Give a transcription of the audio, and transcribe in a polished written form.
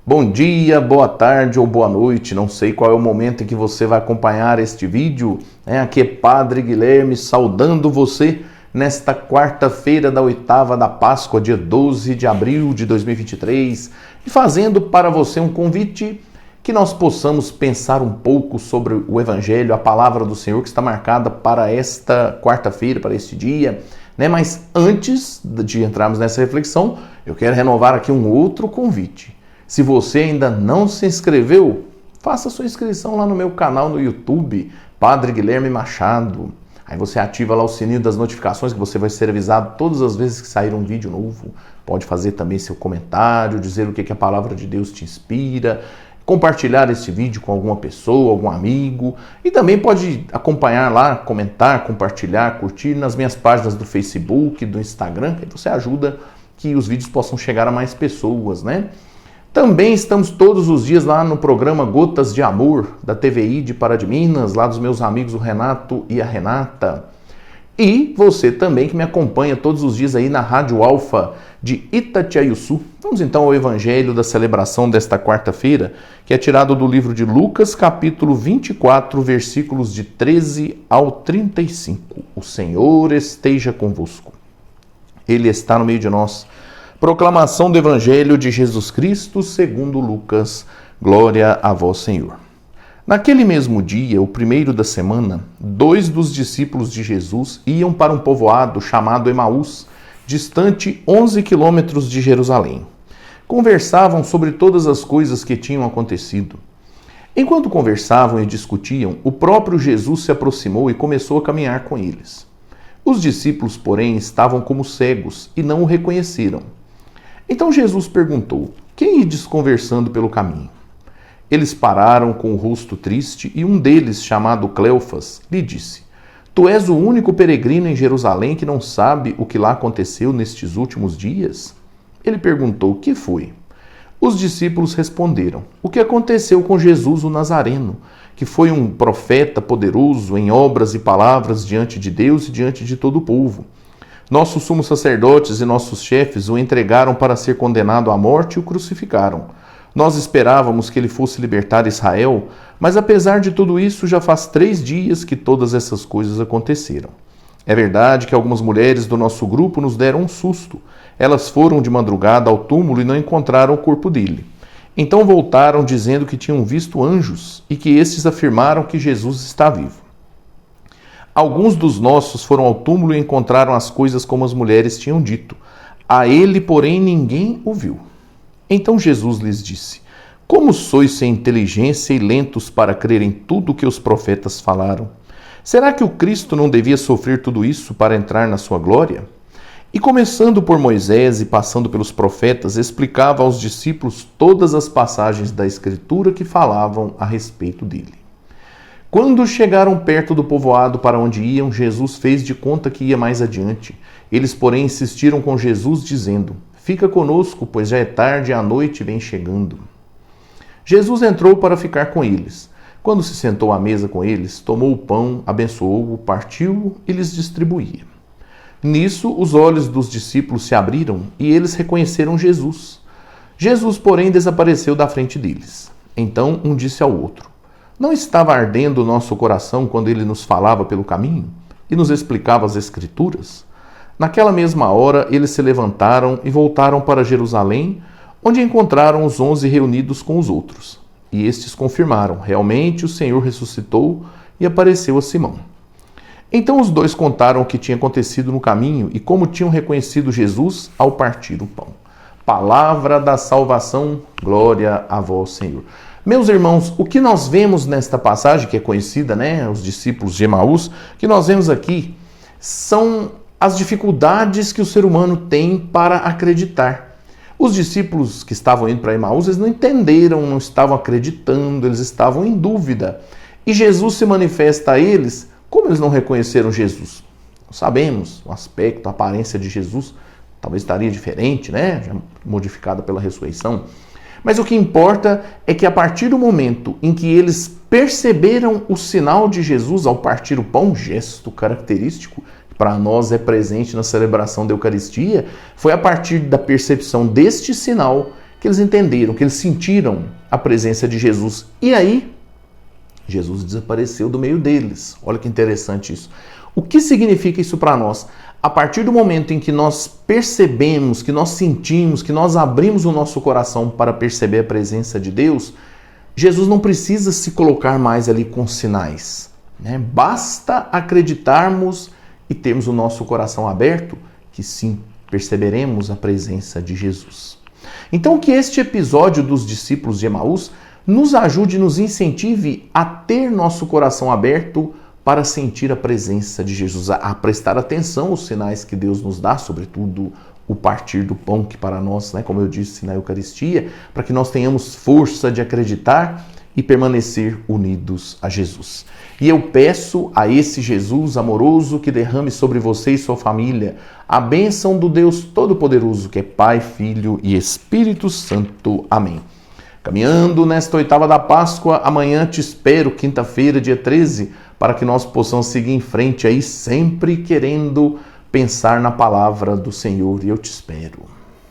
Bom dia, boa tarde ou boa noite, não sei qual é o momento em que você vai acompanhar este vídeo. Aqui é Padre Guilherme saudando você nesta quarta-feira da oitava da Páscoa, dia 12 de abril de 2023, e fazendo para você um convite que nós possamos pensar um pouco sobre o Evangelho, a palavra do Senhor que está marcada para esta quarta-feira, para este dia. Mas antes de entrarmos nessa reflexão, eu quero renovar aqui um outro convite. Se você ainda não se inscreveu, faça sua inscrição lá no meu canal no YouTube, Padre Guilherme Machado. Aí você ativa lá o sininho das notificações que você vai ser avisado todas as vezes que sair um vídeo novo. Pode fazer também seu comentário, dizer o que a palavra de Deus te inspira, compartilhar esse vídeo com alguma pessoa, algum amigo. E também pode acompanhar lá, comentar, compartilhar, curtir nas minhas páginas do Facebook, do Instagram, que você ajuda que os vídeos possam chegar a mais pessoas, Também estamos todos os dias lá no programa Gotas de Amor, da TVI de Pará de Minas, lá dos meus amigos o Renato e a Renata. E você também que me acompanha todos os dias aí na Rádio Alfa de Itatiaiuçu. Vamos então ao Evangelho da celebração desta quarta-feira, que é tirado do livro de Lucas, capítulo 24, versículos de 13 ao 35. O Senhor esteja convosco. Ele está no meio de nós. Proclamação do Evangelho de Jesus Cristo segundo Lucas. Glória a vós, Senhor. Naquele mesmo dia, o primeiro da semana, 2 dos discípulos de Jesus iam para um povoado chamado Emaús, distante 11 quilômetros de Jerusalém. Conversavam sobre todas as coisas que tinham acontecido. Enquanto conversavam e discutiam, o próprio Jesus se aproximou e começou a caminhar com eles. Os discípulos, porém, estavam como cegos e não o reconheceram. Então Jesus perguntou: quem ides conversando pelo caminho? Eles pararam com o rosto triste e um deles, chamado Cleofas, lhe disse: Tu és o único peregrino em Jerusalém que não sabe o que lá aconteceu nestes últimos dias? Ele perguntou: que foi? Os discípulos responderam: o que aconteceu com Jesus o Nazareno, que foi um profeta poderoso em obras e palavras diante de Deus e diante de todo o povo. Nossos sumos sacerdotes e nossos chefes o entregaram para ser condenado à morte e o crucificaram. Nós esperávamos que ele fosse libertar Israel, mas apesar de tudo isso, já faz 3 dias que todas essas coisas aconteceram. É verdade que algumas mulheres do nosso grupo nos deram um susto. Elas foram de madrugada ao túmulo e não encontraram o corpo dele. Então voltaram dizendo que tinham visto anjos e que estes afirmaram que Jesus está vivo. Alguns dos nossos foram ao túmulo e encontraram as coisas como as mulheres tinham dito. A ele, porém, ninguém o viu. Então Jesus lhes disse: como sois sem inteligência e lentos para crer em tudo o que os profetas falaram? Será que o Cristo não devia sofrer tudo isso para entrar na sua glória? E começando por Moisés e passando pelos profetas, explicava aos discípulos todas as passagens da Escritura que falavam a respeito dele. Quando chegaram perto do povoado para onde iam, Jesus fez de conta que ia mais adiante. Eles, porém, insistiram com Jesus, dizendo: fica conosco, pois já é tarde e a noite vem chegando. Jesus entrou para ficar com eles. Quando se sentou à mesa com eles, tomou o pão, abençoou-o, partiu-o e lhes distribuía. Nisso, os olhos dos discípulos se abriram e eles reconheceram Jesus. Jesus, porém, desapareceu da frente deles. Então um disse ao outro: não estava ardendo o nosso coração quando ele nos falava pelo caminho e nos explicava as Escrituras? Naquela mesma hora, eles se levantaram e voltaram para Jerusalém, onde encontraram os 11 reunidos com os outros. E estes confirmaram: realmente o Senhor ressuscitou e apareceu a Simão. Então os dois contaram o que tinha acontecido no caminho e como tinham reconhecido Jesus ao partir o pão. Palavra da salvação, glória a vós, Senhor. Meus irmãos, o que nós vemos nesta passagem, que é conhecida, os discípulos de Emaús, que nós vemos aqui, são as dificuldades que o ser humano tem para acreditar. Os discípulos que estavam indo para Emaús, eles não entenderam, não estavam acreditando, eles estavam em dúvida. E Jesus se manifesta a eles. Como eles não reconheceram Jesus? Nós sabemos o aspecto, a aparência de Jesus talvez estaria diferente, já modificada pela ressurreição. Mas o que importa é que a partir do momento em que eles perceberam o sinal de Jesus ao partir o pão, gesto característico, que para nós é presente na celebração da Eucaristia, foi a partir da percepção deste sinal que eles entenderam, que eles sentiram a presença de Jesus. E aí, Jesus desapareceu do meio deles. Olha que interessante isso. O que significa isso para nós? A partir do momento em que nós percebemos, que nós sentimos, que nós abrimos o nosso coração para perceber a presença de Deus, Jesus não precisa se colocar mais ali com sinais, né? Basta acreditarmos e termos o nosso coração aberto, que sim, perceberemos a presença de Jesus. Então que este episódio dos discípulos de Emaús nos ajude, nos incentive a ter nosso coração aberto para sentir a presença de Jesus, a prestar atenção aos sinais que Deus nos dá, sobretudo o partir do pão, que para nós, né, como eu disse na Eucaristia, para que nós tenhamos força de acreditar e permanecer unidos a Jesus. E eu peço a esse Jesus amoroso que derrame sobre você e sua família a bênção do Deus Todo-Poderoso, que é Pai, Filho e Espírito Santo. Amém. Caminhando nesta oitava da Páscoa, amanhã te espero, quinta-feira, dia 13, para que nós possamos seguir em frente aí, sempre querendo pensar na palavra do Senhor. E eu te espero.